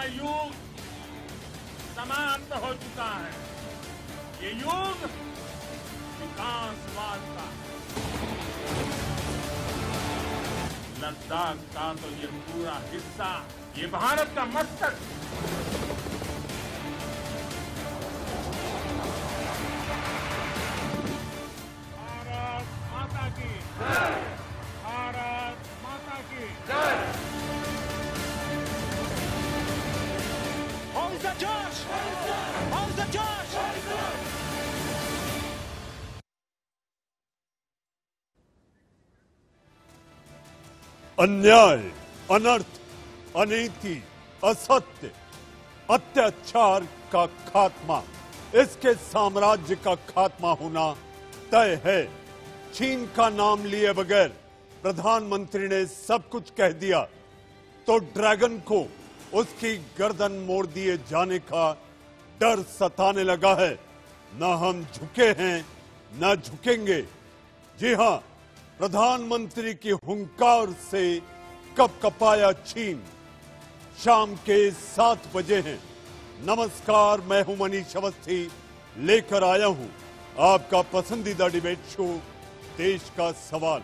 युग समाप्त हो चुका है। ये युग विकासवाद का, लद्दाख का तो ये पूरा हिस्सा, ये भारत का मस्तक। भारत माता की जय। भारत माता की जय। How's the Josh? How's the Josh? अन्याय, अनर्थ, अनीति, असत्य, अत्याचार का खात्मा, इसके साम्राज्य का खात्मा होना तय है। चीन का नाम लिए बगैर प्रधानमंत्री ने सब कुछ कह दिया तो ड्रैगन को उसकी गर्दन मोड़ दिए जाने का डर सताने लगा है। न हम झुके हैं न झुकेंगे। जी हां, प्रधानमंत्री की हुंकार से कपकपाया चीन। शाम के 7 बजे हैं। नमस्कार, मैं हूं मनीष अवस्थी, लेकर आया हूं आपका पसंदीदा डिबेट शो देश का सवाल।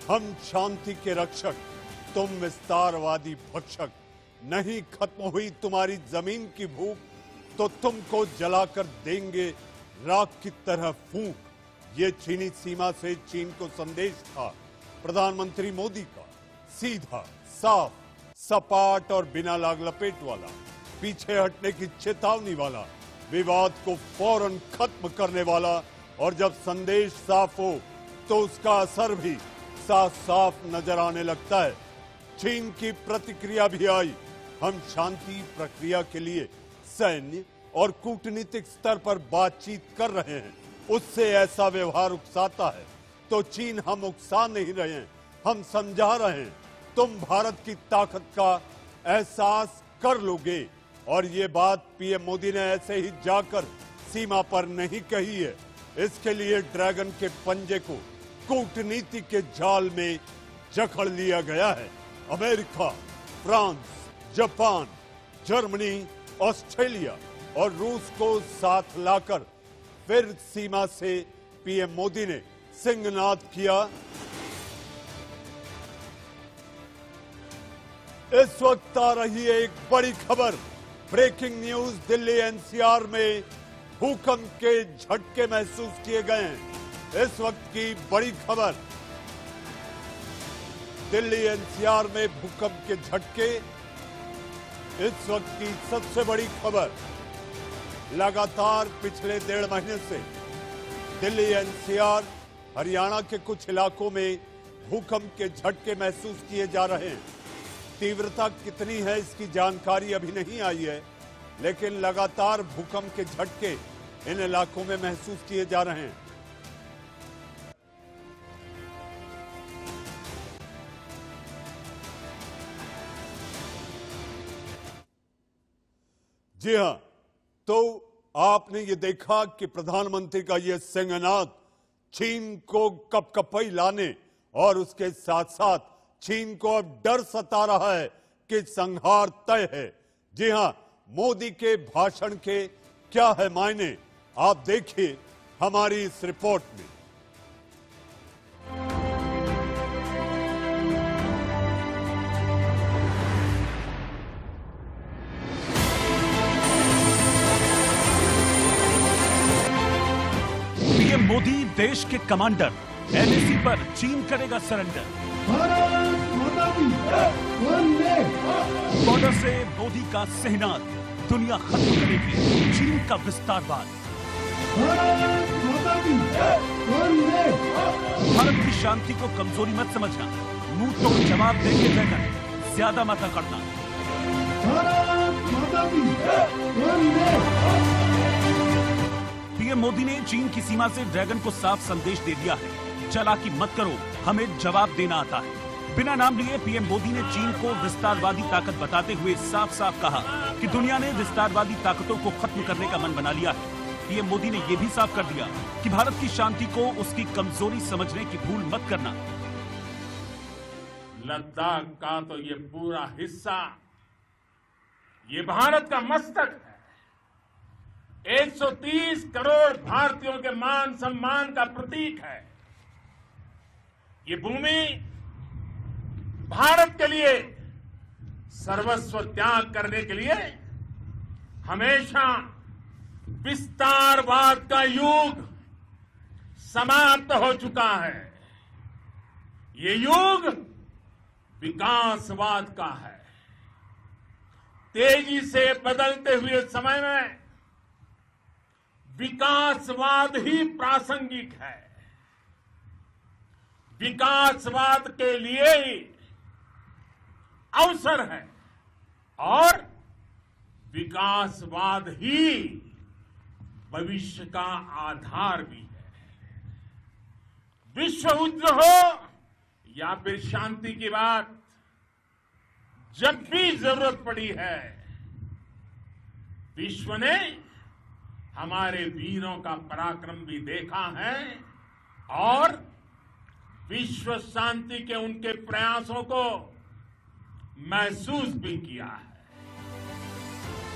हम शांति के रक्षक, तुम विस्तारवादी भक्षक। नहीं खत्म हुई तुम्हारी जमीन की भूख तो तुमको जलाकर देंगे राख की तरह फूंक। ये चीनी सीमा से चीन को संदेश था प्रधानमंत्री मोदी का, सीधा, साफ, सपाट और बिना लाग लपेट वाला, पीछे हटने की चेतावनी वाला, विवाद को फौरन खत्म करने वाला। और जब संदेश साफ हो तो उसका असर भी साफ साफ नजर आने लगता है। चीन की प्रतिक्रिया भी आई। हम शांति प्रक्रिया के लिए सैन्य और कूटनीतिक स्तर पर बातचीत कर रहे हैं। उससे ऐसा व्यवहार उकसाता है तो चीन हम उकसा नहीं रहे हैं, हम समझा रहे हैं। तुम भारत की ताकत का एहसास कर लोगे। और ये बात पीएम मोदी ने ऐसे ही जाकर सीमा पर नहीं कही है। इसके लिए ड्रैगन के पंजे को कूटनीति के जाल में जकड़ लिया गया है। America, France, Japan, Germany, Australia और रूस को साथ लाकर फिर सीमा से पीएम मोदी ने सिंहनाद किया। इस वक्त आ रही है एक बड़ी खबर। ब्रेकिंग न्यूज, दिल्ली एनसीआर में भूकंप के झटके महसूस किए गए हैं। इस वक्त की बड़ी खबर, दिल्ली एनसीआर में भूकंप के झटके। इस वक्त की सबसे बड़ी खबर, लगातार पिछले 1.5 महीने से दिल्ली एनसीआर, हरियाणा के कुछ इलाकों में भूकंप के झटके महसूस किए जा रहे हैं। तीव्रता कितनी है इसकी जानकारी अभी नहीं आई है, लेकिन लगातार भूकंप के झटके इन इलाकों में महसूस किए जा रहे हैं। जी हां, तो आपने ये देखा कि प्रधानमंत्री का ये सिंहनाद चीन को कपकपाई लाने और उसके साथ साथ चीन को अब डर सता रहा है कि संहार तय है। जी हां, मोदी के भाषण के क्या है मायने, आप देखिए हमारी इस रिपोर्ट में। पीएम मोदी देश के कमांडर, एलएसी पर चीन करेगा सरेंडर। बॉर्डर से मोदी का सहनाद, दुनिया खत्म करेगी चीन का विस्तारवाद। भारत की शांति को कमजोरी मत समझना, मुंह तोड़ जवाब देंगे ड्रैगन, ज्यादा मत अकड़ना। पीएम मोदी ने चीन की सीमा से ड्रैगन को साफ संदेश दे दिया है, चालाकी मत करो, हमें जवाब देना आता है। बिना नाम लिए पीएम मोदी ने चीन को विस्तारवादी ताकत बताते हुए साफ साफ कहा कि दुनिया ने विस्तारवादी ताकतों को खत्म करने का मन बना लिया है। पीएम मोदी ने यह भी साफ कर दिया कि भारत की शांति को उसकी कमजोरी समझने की भूल मत करना। लद्दाख का तो ये पूरा हिस्सा, ये भारत का मस्तक है। 130 करोड़ भारतीयों के मान सम्मान का प्रतीक है। ये भूमि भारत के लिए सर्वस्व त्याग करने के लिए हमेशा विस्तारवाद का युग समाप्त हो चुका है। ये युग विकासवाद का है। तेजी से बदलते हुए समय में विकासवाद ही प्रासंगिक है। विकासवाद के लिए ही अवसर है और विकासवाद ही भविष्य का आधार भी है। विश्व युद्ध हो या फिर शांति की बात, जब भी जरूरत पड़ी है विश्व ने हमारे वीरों का पराक्रम भी देखा है और विश्व शांति के उनके प्रयासों को महसूस भी किया है।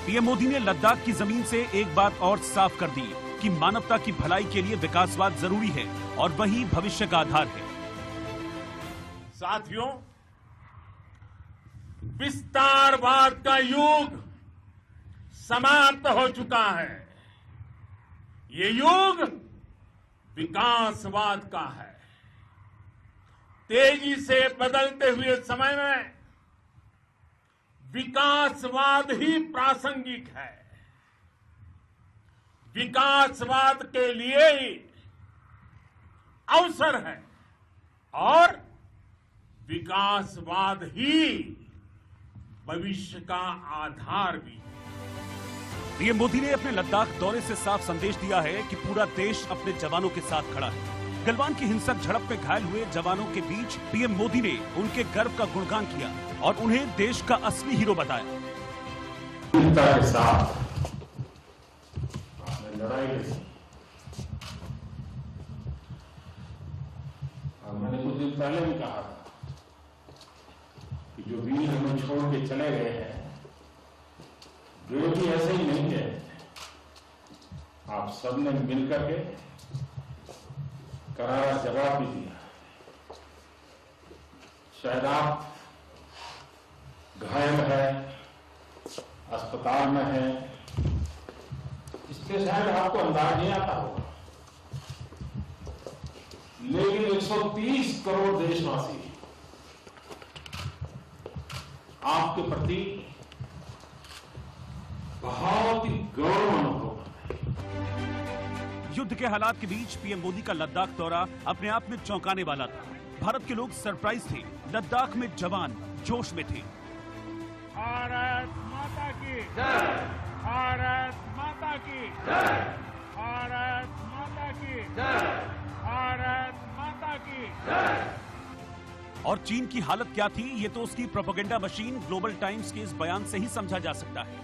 पीएम मोदी ने लद्दाख की जमीन से एक बात और साफ कर दी कि मानवता की भलाई के लिए विकासवाद जरूरी है और वही भविष्य का आधार है। साथियों, विस्तारवाद का युग समाप्त हो चुका है। ये युग विकासवाद का है। तेजी से बदलते हुए समय में विकासवाद ही प्रासंगिक है। विकासवाद के लिए ही अवसर है और विकासवाद ही भविष्य का आधार भी है। पीएम मोदी ने अपने लद्दाख दौरे से साफ संदेश दिया है कि पूरा देश अपने जवानों के साथ खड़ा है। गलवान की हिंसक झड़प में घायल हुए जवानों के बीच पीएम मोदी ने उनके गर्व का गुणगान किया और उन्हें देश का असली हीरो बताया। वीरता के साथ आपने लड़ाई लड़ी और मैंने कुछ दिन पहले भी कहा था कि जो वीर हमें छोड़ के चले गए हैं वे भी ऐसे ही नहीं गए। आप सबने मिलकर के करारा जवाब भी दिया। शायद आप घायल है, अस्पताल में है, इसके शायद आपको अंदाज नहीं आता होगा, लेकिन 130 करोड़ देशवासी आपके प्रति बहुत ही गौरव अनुभव करते हैं। युद्ध के हालात के बीच पीएम मोदी का लद्दाख दौरा अपने आप में चौंकाने वाला था। भारत के लोग सरप्राइज थे। लद्दाख में जवान जोश में थे। भारत माता की जय, भारत माता की जय, भारत माता की जय, भारत माता की जय। और चीन की हालत क्या थी, ये तो उसकी प्रोपेगेंडा मशीन ग्लोबल टाइम्स के इस बयान से ही समझा जा सकता है।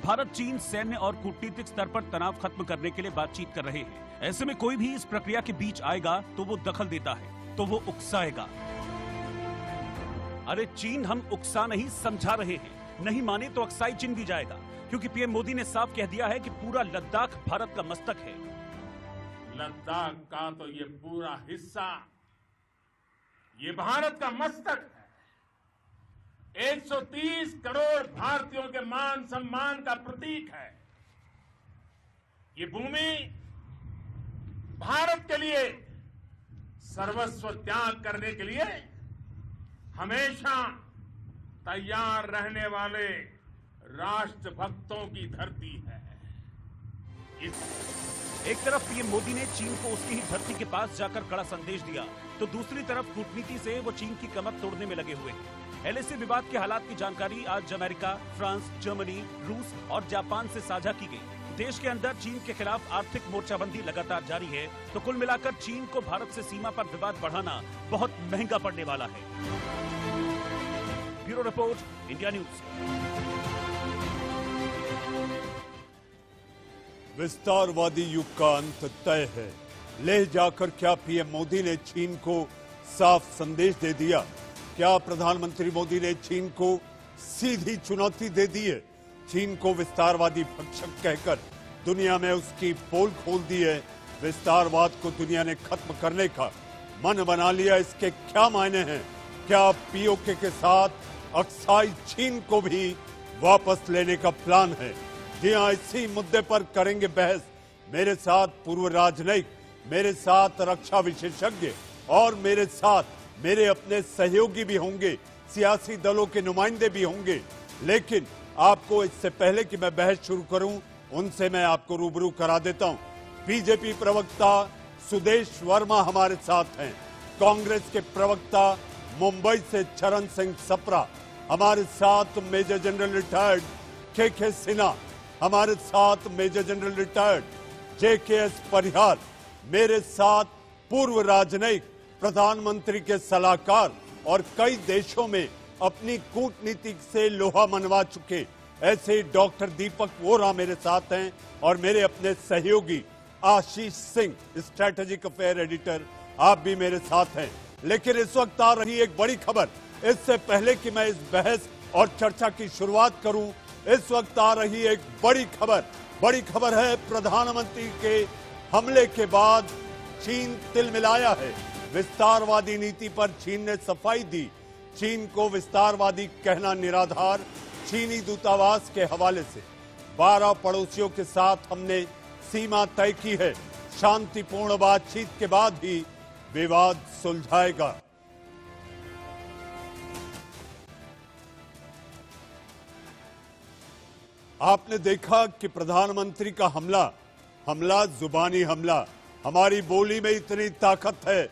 भारत चीन सैन्य और कूटनीतिक स्तर पर तनाव खत्म करने के लिए बातचीत कर रहे हैं। ऐसे में कोई भी इस प्रक्रिया के बीच आएगा तो वो दखल देता है, तो वो उकसाएगा। अरे चीन हम उकसा नहीं समझा रहे हैं, नहीं माने तो अक्साई चीन भी जाएगा, क्योंकि पीएम मोदी ने साफ कह दिया है कि पूरा लद्दाख भारत का मस्तक है। लद्दाख का तो ये पूरा हिस्सा ये भारत का मस्तक है। 130 करोड़ भारतीयों के मान सम्मान का प्रतीक है। ये भूमि भारत के लिए सर्वस्व त्याग करने के लिए हमेशा तैयार रहने वाले राष्ट्रभक्तों की धरती है। एक तरफ पीएम मोदी ने चीन को उसकी ही धरती के पास जाकर कड़ा संदेश दिया, तो दूसरी तरफ कूटनीति से वो चीन की कमर तोड़ने में लगे हुए हैं। एलएसी विवाद के हालात की जानकारी आज अमेरिका, फ्रांस, जर्मनी, रूस और जापान से साझा की गई। देश के अंदर चीन के खिलाफ आर्थिक मोर्चाबंदी लगातार जारी है, तो कुल मिलाकर चीन को भारत से सीमा पर विवाद बढ़ाना बहुत महंगा पड़ने वाला है। Bureau report, India news. विस्तारवादी युग का अंत तय है। ले जाकर क्या पीएम मोदी ने चीन को साफ संदेश दे दिया? क्या प्रधानमंत्री मोदी ने चीन को सीधी चुनौती दे दी है। चीन को विस्तारवादी भक्षक कहकर दुनिया में उसकी पोल खोल दी है। विस्तारवाद को दुनिया ने खत्म करने का मन बना लिया। इसके क्या मायने हैं? क्या पीओके के साथ अक्साई चीन को भी वापस लेने का प्लान है? जी हाँ, इसी मुद्दे पर करेंगे बहस। मेरे साथ पूर्व राजनयिक, मेरे साथ रक्षा विशेषज्ञ और मेरे साथ मेरे अपने सहयोगी भी होंगे, सियासी दलों के नुमाइंदे भी होंगे। लेकिन आपको इससे पहले कि मैं बहस शुरू करूं, उनसे मैं आपको रूबरू करा देता हूं। बीजेपी प्रवक्ता सुदेश वर्मा हमारे साथ हैं। कांग्रेस के प्रवक्ता मुंबई से चरण सिंह सप्रा हमारे साथ। मेजर जनरल रिटायर्ड के सिन्हा हमारे साथ। मेजर जनरल रिटायर्ड JKS परिहार मेरे साथ। पूर्व राजनयिक, प्रधानमंत्री के सलाहकार और कई देशों में अपनी कूटनीति से लोहा मनवा चुके ऐसे डॉक्टर दीपक वोरा मेरे साथ हैं। और मेरे अपने सहयोगी Ashish Singh, strategic affair editor, आप भी मेरे साथ हैं। लेकिन इस वक्त आ रही एक बड़ी खबर। इससे पहले कि मैं इस बहस और चर्चा की शुरुआत करूं, इस वक्त आ रही एक बड़ी खबर। बड़ी खबर है, प्रधानमंत्री के हमले के बाद चीन तिलमिलाया है। विस्तारवादी नीति पर चीन ने सफाई दी। चीन को विस्तारवादी कहना निराधार। चीनी दूतावास के हवाले से 12 पड़ोसियों के साथ हमने सीमा तय की है। शांतिपूर्ण बातचीत के बाद ही विवाद सुलझाएगा। आपने देखा कि प्रधानमंत्री का हमला जुबानी हमला। हमारी बोली में इतनी ताकत है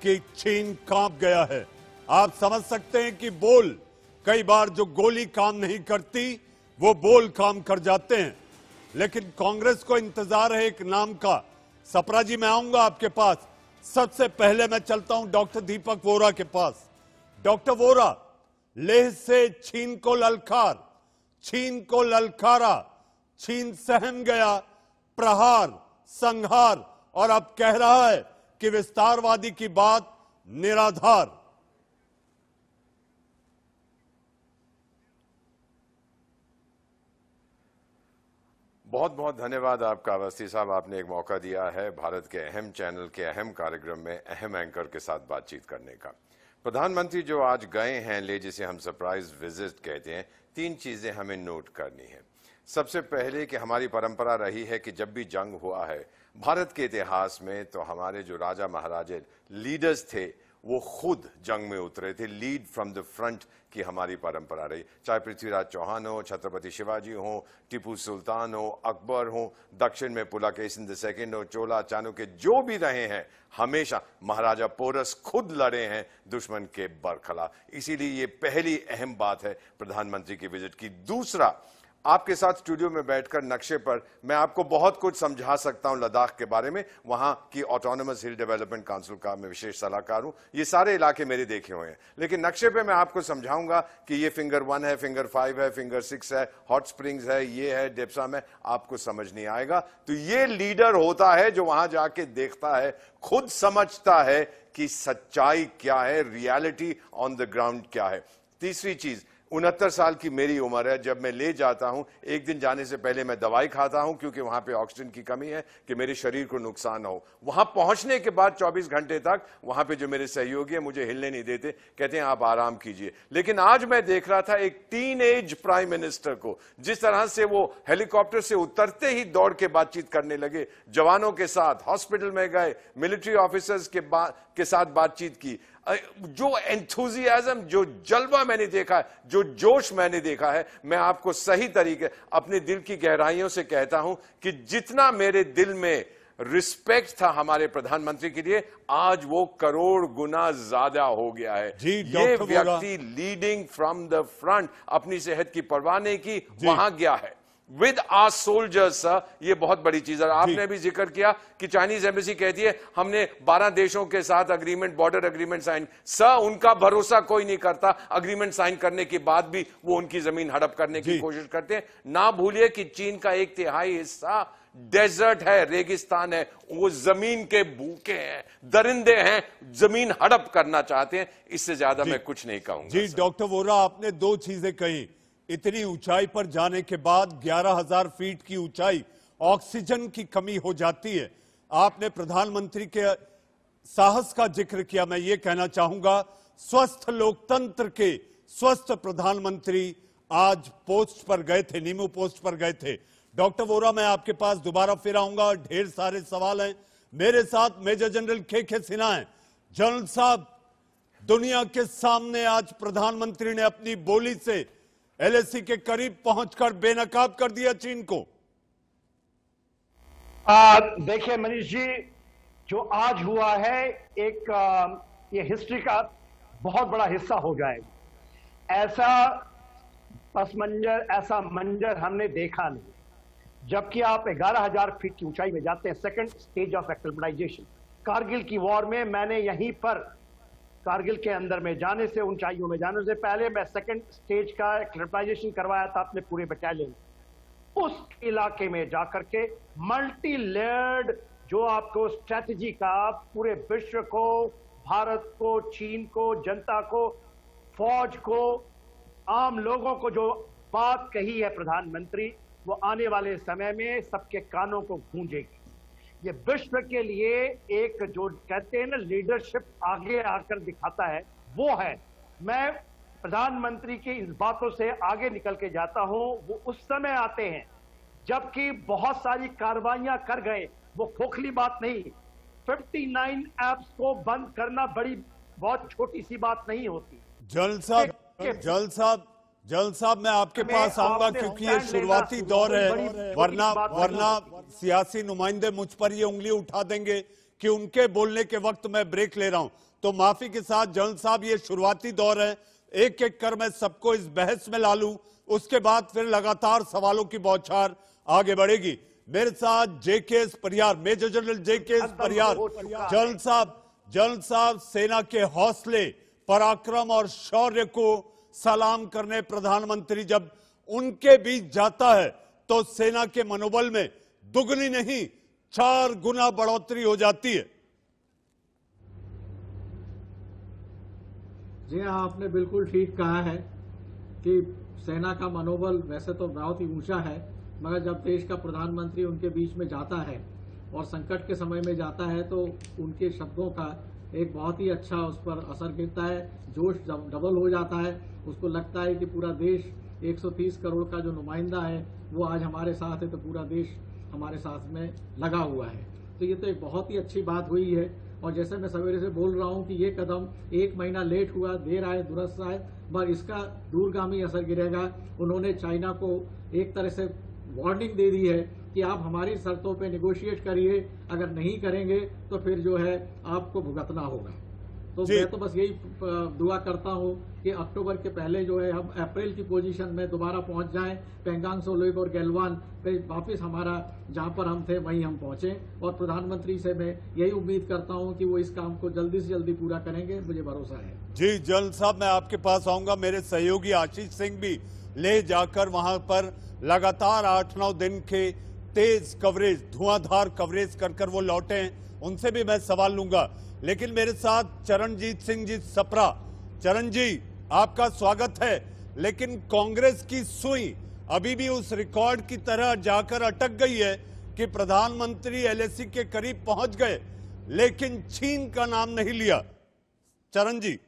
कि चीन कांप गया है। आप समझ सकते हैं कि बोल, कई बार जो गोली काम नहीं करती वो बोल काम कर जाते हैं। लेकिन कांग्रेस को इंतजार है एक नाम का। सप्रा जी, मैं आऊंगा आपके पास। सबसे पहले मैं चलता हूं डॉक्टर दीपक वोरा के पास। डॉक्टर वोरा, लेह से चीन को ललकार, चीन को ललकारा, चीन सहम गया, प्रहार, संहार, और अब कह रहा है कि विस्तारवादी की बात निराधार। बहुत बहुत धन्यवाद आपका अवस्थी साहब। आपने एक मौका दिया है भारत के अहम चैनल के अहम कार्यक्रम में अहम एंकर के साथ बातचीत करने का। प्रधानमंत्री जो आज गए हैं ले, जिसे हम सरप्राइज विजिट कहते हैं, 3 चीजें हमें नोट करनी है। सबसे पहले कि हमारी परंपरा रही है कि जब भी जंग हुआ है भारत के इतिहास में, तो हमारे जो राजा महाराजे लीडर्स थे वो खुद जंग में उतरे थे। लीड फ्रॉम द फ्रंट की हमारी परंपरा रही। चाहे पृथ्वीराज चौहान हो, छत्रपति शिवाजी हो, टिपू सुल्तान हो, अकबर हो, दक्षिण में पुलकेशिन II हो, चोला चाणक्य, जो भी रहे हैं, हमेशा महाराजा पोरस खुद लड़े हैं दुश्मन के बरखिलाफ। इसीलिए ये पहली अहम बात है प्रधानमंत्री की विजिट की। दूसरा, आपके साथ स्टूडियो में बैठकर नक्शे पर मैं आपको बहुत कुछ समझा सकता हूं लद्दाख के बारे में। वहां की ऑटोनोमस हिल डेवलपमेंट काउंसिल का मैं विशेष सलाहकार हूं। ये सारे इलाके मेरे देखे हुए हैं। लेकिन नक्शे पे मैं आपको समझाऊंगा कि ये फिंगर 1 है, फिंगर 5 है, फिंगर 6 है, हॉट स्प्रिंग्स है, ये है डेप्सा में, आपको समझ नहीं आएगा। तो ये लीडर होता है जो वहां जाके देखता है, खुद समझता है कि सच्चाई क्या है, रियलिटी ऑन द ग्राउंड क्या है। तीसरी चीज, 69 साल की मेरी उम्र है। जब मैं ले जाता हूं, एक दिन जाने से पहले मैं दवाई खाता हूं, क्योंकि वहां पे ऑक्सीजन की कमी है, कि मेरे शरीर को नुकसान हो। वहां पहुंचने के बाद 24 घंटे तक वहां पे जो मेरे सहयोगी हैं मुझे हिलने नहीं देते, कहते हैं आप आराम कीजिए। लेकिन आज मैं देख रहा था एक टीनएज प्राइम मिनिस्टर को, जिस तरह से वो हेलीकॉप्टर से उतरते ही दौड़ के बातचीत करने लगे, जवानों के साथ हॉस्पिटल में गए, मिलिट्री ऑफिसर्स के साथ बातचीत की। जो एंथुजियाज्म, जो जलवा मैंने देखा है, जो जोश मैंने देखा है, मैं आपको सही तरीके अपने दिल की गहराइयों से कहता हूं कि जितना मेरे दिल में रिस्पेक्ट था हमारे प्रधानमंत्री के लिए, आज वो करोड़ गुना ज्यादा हो गया है। ये व्यक्ति लीडिंग फ्रॉम द फ्रंट, अपनी सेहत की परवाह नहीं की, वहां गया है विद आवर सोल्जर्स। ये बहुत बड़ी चीज है। आपने भी जिक्र किया कि चाइनीज एम्बेसी कहती है हमने 12 देशों के साथ अग्रीमेंट, बॉर्डर अग्रीमेंट साइन। उनका भरोसा कोई नहीं करता। अग्रीमेंट साइन करने के बाद भी वो उनकी जमीन हड़प करने की कोशिश करते हैं। ना भूलिए कि चीन का 1/3 हिस्सा डेजर्ट है, रेगिस्तान है, वो जमीन के भूखे हैं, दरिंदे हैं, जमीन हड़प करना चाहते हैं। इससे ज्यादा मैं कुछ नहीं कहूंगा। जी डॉक्टर वोरा, आपने दो चीजें कही। इतनी ऊंचाई पर जाने के बाद 11,000 फीट की ऊंचाई, ऑक्सीजन की कमी हो जाती है। आपने प्रधानमंत्री के साहस का जिक्र किया। मैं ये कहना चाहूंगा, स्वस्थ लोकतंत्र के स्वस्थ प्रधानमंत्री आज पोस्ट पर गए थे, नीमू पोस्ट पर गए थे। डॉक्टर वोरा, मैं आपके पास दोबारा फिर आऊंगा, ढेर सारे सवाल हैं। मेरे साथ मेजर जनरल के सिन्हा हैं। जनरल साहब, दुनिया के सामने आज प्रधानमंत्री ने अपनी बोली से एलएसी के करीब पहुंचकर बेनकाब कर दिया चीन को। देखिए मनीष जी, जो आज हुआ है ये हिस्ट्री का बहुत बड़ा हिस्सा हो जाएगा। ऐसा पस मंजर, ऐसा मंजर हमने देखा नहीं। जबकि आप 11,000 फीट की ऊंचाई में जाते हैं, second stage of acclimatisation. Kargil की वॉर में मैंने यहीं पर कारगिल के अंदर में जाने से, ऊंचाइयों में जाने से पहले मैं सेकंड स्टेज का एक्लिमेटाइजेशन करवाया था अपने पूरे बटालियन। उस इलाके में जाकर के मल्टी लेयर्ड जो आपको स्ट्रेटजी का पूरे विश्व को, भारत को, चीन को, जनता को, फौज को, आम लोगों को जो बात कही है प्रधानमंत्री, वो आने वाले समय में सबके कानों को गूंजेगी। ये विश्व के लिए एक जो कहते हैं ना लीडरशिप आगे आकर दिखाता है, वो है। मैं प्रधानमंत्री की इस बातों से आगे निकल के जाता हूं। वो उस समय आते हैं जबकि बहुत सारी कार्रवाइयां कर गए। वो खोखली बात नहीं। 59 ऐप्स को बंद करना बहुत छोटी सी बात नहीं होती। जल साहब मैं आपके पास आऊंगा क्योंकि ये शुरुआती दौर है, वरना सियासी नुमाइंदे मुझ पर ये उंगली उठा देंगे कि उनके बोलने के वक्त मैं ब्रेक ले रहा हूं। तो माफी के साथ जनरल साहब, ये शुरुआती दौर है, एक एक कर मैं सबको इस बहस में ला लूं, उसके बाद फिर लगातार सवालों की बौछार आगे बढ़ेगी। मेरे साथ जेकेएस परिहार, मेजर जनरल जेकेएस परिहार। जनरल साहब, सेना के हौसले, पराक्रम और शौर्य को सलाम करने प्रधानमंत्री जब उनके बीच जाता है तो सेना के मनोबल में दुगनी नहीं 4 गुना बढ़ोतरी हो जाती है। जी हाँ, आपने बिल्कुल ठीक कहा है कि सेना का मनोबल वैसे तो बहुत ही ऊंचा है, मगर जब देश का प्रधानमंत्री उनके बीच में जाता है और संकट के समय में जाता है तो उनके शब्दों का एक बहुत ही अच्छा उस पर असर गिरता है। जोश डबल हो जाता है। उसको लगता है कि पूरा देश 130 करोड़ का जो नुमाइंदा है वो आज हमारे साथ है, तो पूरा देश हमारे साथ में लगा हुआ है। तो ये तो एक बहुत ही अच्छी बात हुई है। और जैसे मैं सवेरे से बोल रहा हूँ कि ये कदम 1 महीना लेट हुआ, देर आए दुरुस्त आए, मगर इसका दूरगामी असर गिरेगा। उन्होंने चाइना को एक तरह से वार्निंग दे दी है कि आप हमारी शर्तों पे नेगोशिएट करिए, अगर नहीं करेंगे तो फिर जो है आपको भुगतना होगा। तो मैं तो बस यही दुआ करता हूं कि अक्टूबर के पहले जो है हम अप्रैल की पोजीशन में दोबारा पहुंच जाएं, पेंगांग सोलोग और गैलवान पे वापस हमारा जहां पर हम थे वहीं हम पहुंचे। और प्रधानमंत्री से मैं यही उम्मीद करता हूं कि वो इस काम को जल्दी से जल्दी पूरा करेंगे, मुझे भरोसा है। जी जनरल साहब, मैं आपके पास आऊंगा। मेरे सहयोगी आशीष सिंह भी ले जाकर वहां पर लगातार 8-9 दिन के तेज कवरेज, धुआंधार कवरेज कर वो लौटे हैं, उनसे भी मैं सवाल लूंगा। लेकिन मेरे साथ चरणजीत सिंह जी सप्रा। चरण जी, आपका स्वागत है। लेकिन कांग्रेस की सुई अभी भी उस रिकॉर्ड की तरह जाकर अटक गई है कि प्रधानमंत्री एलएसी के करीब पहुंच गए लेकिन चीन का नाम नहीं लिया। चरण जी,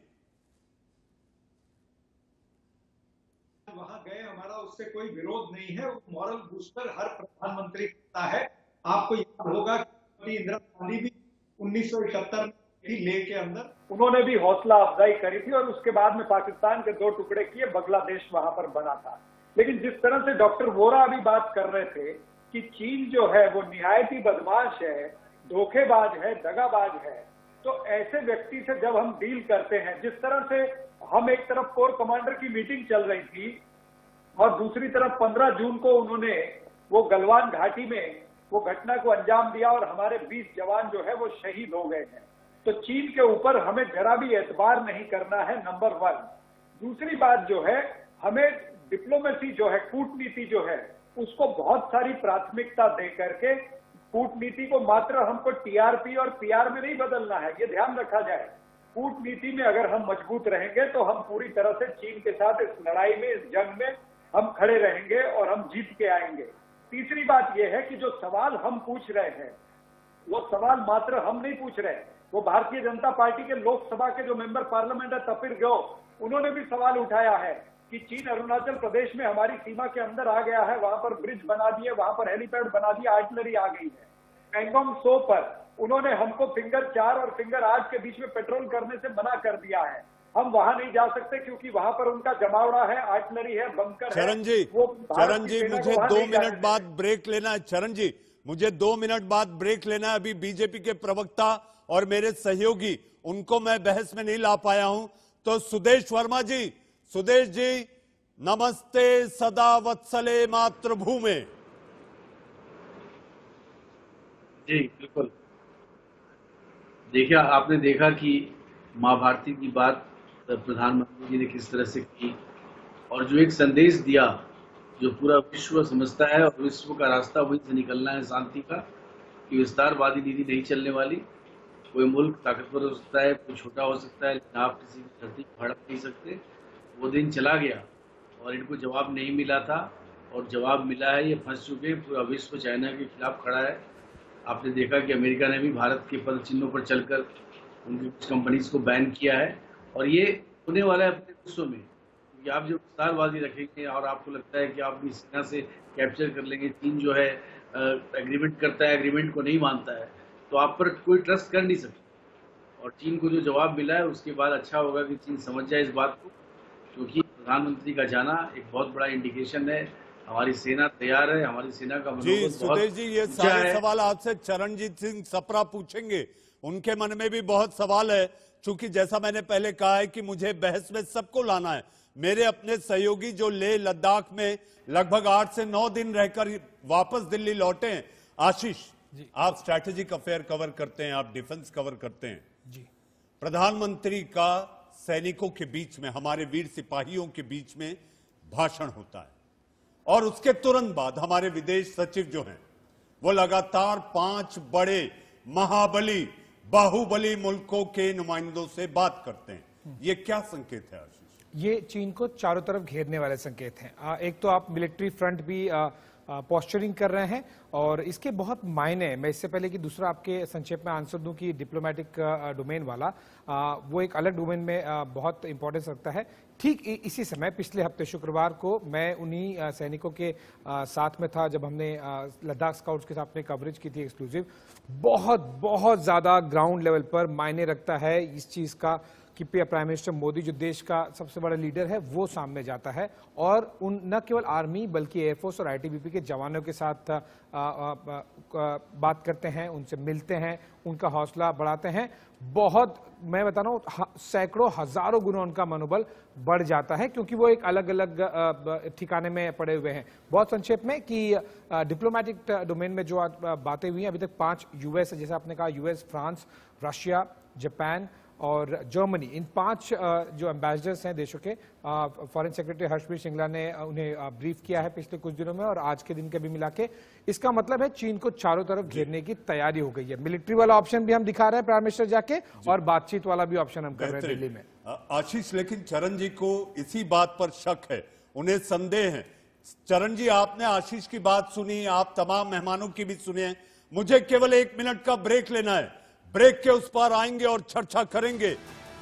वहां गए, हमारा उससे कोई विरोध नहीं है। मॉरल बूस्टर हर प्रधानमंत्री करता है। आपको याद होगा कि इंदिरा गांधी भी 1971 में लेह के अंदर उन्होंने भी हौसला अफजाई करी थी और उसके बाद में पाकिस्तान के 2 टुकड़े किए, बांग्लादेश वहां पर बना था। लेकिन जिस तरह से डॉक्टर वोरा अभी बात कर रहे थे कि चीन जो है वो निहायत ही बदमाश है, धोखेबाज है, दगाबाज है, तो ऐसे व्यक्ति से जब हम डील करते हैं, जिस तरह से हम एक तरफ कोर कमांडर की मीटिंग चल रही थी और दूसरी तरफ 15 जून को उन्होंने वो गलवान घाटी में वो घटना को अंजाम दिया और हमारे 20 जवान जो है वो शहीद हो गए हैं। तो चीन के ऊपर हमें जरा भी एतबार नहीं करना है, नंबर 1। दूसरी बात जो है, हमें डिप्लोमेसी जो है, कूटनीति जो है, उसको बहुत सारी प्राथमिकता दे करके कूटनीति को मात्र हमको टीआरपी और पीआर में नहीं बदलना है, ये ध्यान रखा जाए। कूटनीति में अगर हम मजबूत रहेंगे तो हम पूरी तरह से चीन के साथ इस लड़ाई में, इस जंग में हम खड़े रहेंगे और हम जीत के आएंगे। तीसरी बात यह है कि जो सवाल हम पूछ रहे हैं वो सवाल मात्र हम नहीं पूछ रहे, वो भारतीय जनता पार्टी के लोकसभा के जो मेंबर पार्लियामेंट है तपिर गो, उन्होंने भी सवाल उठाया है कि चीन अरुणाचल प्रदेश में हमारी सीमा के अंदर आ गया है, वहां पर ब्रिज बना दिए, वहां पर हेलीपैड बना दिया, आर्टिलरी आ गई है। पैंगोंग सो पर उन्होंने हमको फिंगर 4 और फिंगर 8 के बीच में पेट्रोल करने से मना कर दिया है। हम वहां नहीं जा सकते क्योंकि वहां पर उनका जमावड़ा है, आर्टिलरी है, बंकर है। चरण जी, मुझे 2 मिनट बाद ब्रेक लेना है। चरण जी, मुझे 2 मिनट बाद ब्रेक लेना है। अभी बीजेपी के प्रवक्ता और मेरे सहयोगी, उनको मैं बहस में नहीं ला पाया हूं। तो सुदेश वर्मा जी, सुदेश जी, नमस्ते सदा वत्सले मातृभूमि। जी बिल्कुल। देखिए, आपने देखा कि माँ भारती की बात प्रधानमंत्री जी ने किस तरह से की और जो एक संदेश दिया जो पूरा विश्व समझता है और विश्व का रास्ता वहीं से निकलना है शांति का, कि विस्तारवादी नीति नहीं चलने वाली। कोई मुल्क ताकतवर हो सकता है, कोई छोटा हो सकता है, लेकिन आप किसी की धरती को हड़प नहीं सकते। वो दिन चला गया और इनको जवाब नहीं मिला था और जवाब मिला है। ये फंस चुके, पूरा विश्व चाइना के खिलाफ खड़ा है। आपने देखा कि अमेरिका ने भी भारत के पद चिन्हों पर चलकर उनकी कुछ कंपनीज को बैन किया है और ये होने वाला है अपने विश्व में। कि आप जो विस्तारवादी रखेंगे और आपको लगता है कि आप अपनी सेना से कैप्चर कर लेंगे, चीन जो है एग्रीमेंट करता है, एग्रीमेंट को नहीं मानता है, तो आप पर कोई ट्रस्ट कर नहीं सकता। और चीन को जो जवाब मिला है उसके बाद अच्छा होगा कि चीन समझ जाए इस बात को, क्योंकि प्रधानमंत्री का जाना एक बहुत बड़ा इंडिकेशन है। हमारी सेना तैयार है, हमारी सेना का जी सुदेश जी, ये सारे सवाल आपसे चरणजीत सिंह सप्रा पूछेंगे। उनके मन में भी बहुत सवाल है, चूंकि जैसा मैंने पहले कहा है कि मुझे बहस में सबको लाना है। मेरे अपने सहयोगी जो लेह लद्दाख में लगभग 8 से 9 दिन रहकर वापस दिल्ली लौटे हैं, आशीष, आप स्ट्रैटेजिक अफेयर कवर करते हैं, आप डिफेंस कवर करते हैं जी। प्रधानमंत्री का सैनिकों के बीच में, हमारे वीर सिपाहियों के बीच में भाषण होता है और उसके तुरंत बाद हमारे विदेश सचिव जो हैं वो लगातार 5 बड़े महाबली बाहुबली मुल्कों के नुमाइंदों से बात करते हैं। ये क्या संकेत है आशीष? ये चीन को चारों तरफ घेरने वाले संकेत हैं। एक तो आप मिलिट्री फ्रंट भी पोस्चरिंग कर रहे हैं और इसके बहुत मायने हैं। मैं इससे पहले कि दूसरा आपके संक्षेप में आंसर दूं कि डिप्लोमेटिक डोमेन वाला वो एक अलग डोमेन में बहुत इंपॉर्टेंस रखता है। ठीक इसी समय पिछले हफ्ते शुक्रवार को मैं उन्हीं सैनिकों के साथ में था जब हमने लद्दाख स्काउट्स के साथ में कवरेज की थी एक्सक्लूसिव। बहुत ज्यादा ग्राउंड लेवल पर मायने रखता है इस चीज का कि प्राइम मिनिस्टर मोदी जो देश का सबसे बड़ा लीडर है वो सामने जाता है और उन न केवल आर्मी बल्कि एयरफोर्स और आईटीबीपी के जवानों के साथ बात करते हैं, उनसे मिलते हैं, उनका हौसला बढ़ाते हैं। बहुत, मैं बता रहा हूँ, सैकड़ों हजारों गुना उनका मनोबल बढ़ जाता है क्योंकि वो एक अलग अलग ठिकाने में पड़े हुए हैं। बहुत संक्षेप में कि डिप्लोमेटिक डोमेन में जो बातें हुई हैं अभी तक 5 यूएस, जैसे आपने कहा, यूएस, फ्रांस, रशिया, जापान और जर्मनी, इन 5 जो एम्बेसडर्स हैं देशों के, फॉरेन सेक्रेटरी हर्षप्रीत श्रृंगला ने उन्हें ब्रीफ किया है पिछले कुछ दिनों में और आज के दिन के भी मिला के। इसका मतलब है चीन को चारों तरफ घेरने की तैयारी हो गई है। मिलिट्री वाला ऑप्शन भी हम दिखा रहे हैं प्राइम मिनिस्टर जाके और बातचीत वाला भी ऑप्शन हम कर रहे हैं दिल्ली में। आशीष, लेकिन चरण जी को इसी बात पर शक है, उन्हें संदेह है। चरण जी, आपने आशीष की बात सुनी, आप तमाम मेहमानों की भी सुनिए। मुझे केवल 1 मिनट का ब्रेक लेना है। ब्रेक के उस पार आएंगे और चर्चा करेंगे।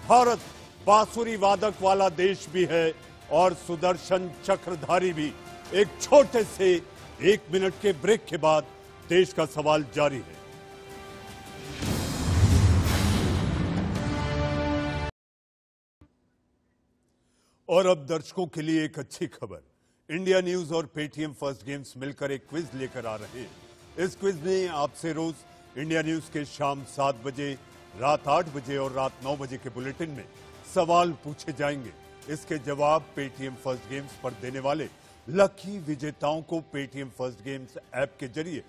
भारत बांसुरी वादक वाला देश भी है और सुदर्शन चक्रधारी भी। एक छोटे से 1 मिनट के ब्रेक के बाद देश का सवाल जारी है। और अब दर्शकों के लिए एक अच्छी खबर। इंडिया न्यूज और पेटीएम फर्स्ट गेम्स मिलकर एक क्विज लेकर आ रहे हैं। इस क्विज में आपसे रोज इंडिया न्यूज के शाम 7 बजे, रात 8 बजे और रात 9 बजे के बुलेटिन में सवाल पूछे जाएंगे। इसके जवाब पेटीएम फर्स्ट गेम्स पर देने वाले लकी विजेताओं को पेटीएम फर्स्ट गेम्स ऐप के जरिए